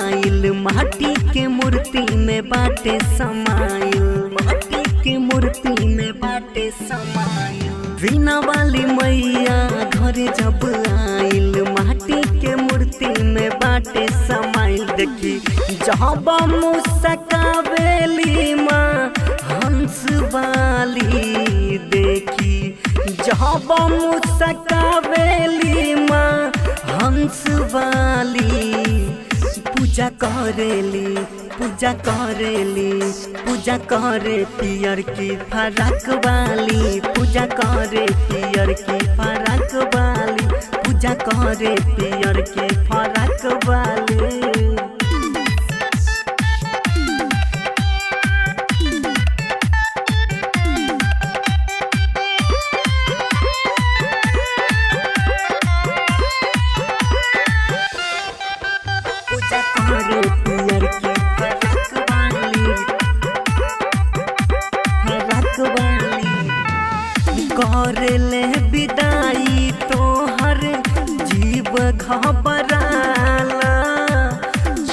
समाइल, माटी के मूर्ति में बाटे समाइल, माटी के मूर्ति में बाटे समाइल। वीणा वाली मैया घरे जब आइल, माटी के मूर्ति में बाटे समाइल। देखी जब मुस्कावेली माँ हंस वाली, देखी जब मुस्कावेली माँ हंस वाली। पूजा करेली, पूजा करेली, पूजा करे पियर की फराक वाली, पूजा करे पियर की फराक वाली, पूजा करे पियर की फराक वाली। करले विदाई तोहर जीव घबराला,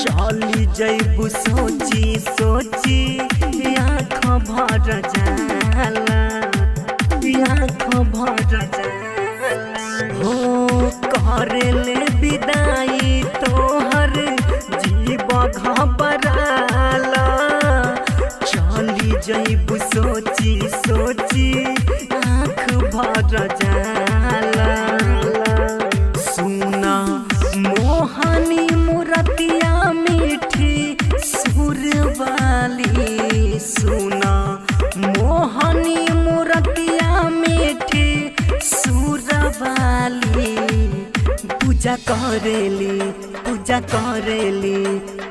चली जैबू सोची सोची आँख भर जाला, आँख भर जाला। हो करले विदाई तोहर जीव घबराला, चली जैबू सोची सोची भर जाला। सुना मोहनी मूर्तिया मीठी सुर वाली, सुना मोहनी मूर्तिया मीठी सुर वाली। पूजा करेली, पूजा करेली,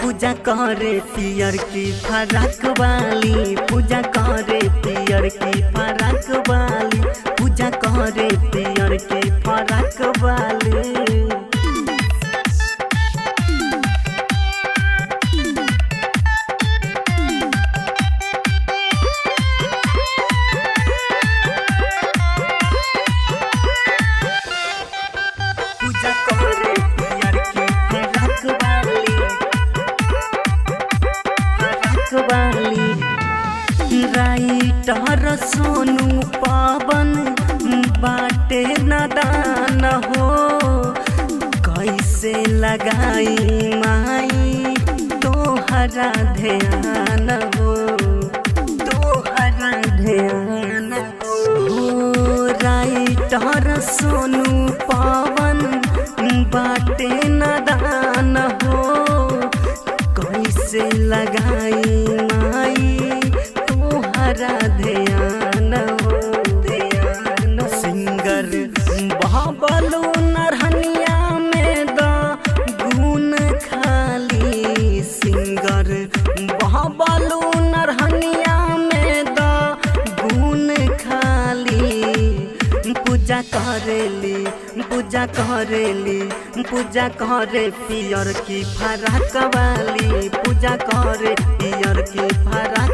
पूजा करे पियर की फराक वाली, पूजा करे पियर की फराक वाली, पूजा करे पियर की फराक वाली। पूजा करे पियर की फराक वाली, फराक वाली। राइटर सोनू पावन बाटे नदान हो, कैसे लगाई माई तोहरा ध्यान हो, तोहरा ध्यान हो। राइटर सोनू पावन बाटे नदान हो, कैसे लगाई माई तोहरा ध्यान हो, ध्यान। सिंगर बहबलू नरहनिया में द गुण खाली, सिंगर बहबलू नरहनिया में द गुण खाली। पूजा करेली, पूजा करेली, पूजा करे पियर की फराक वाली, पूजा करे पियर की फराक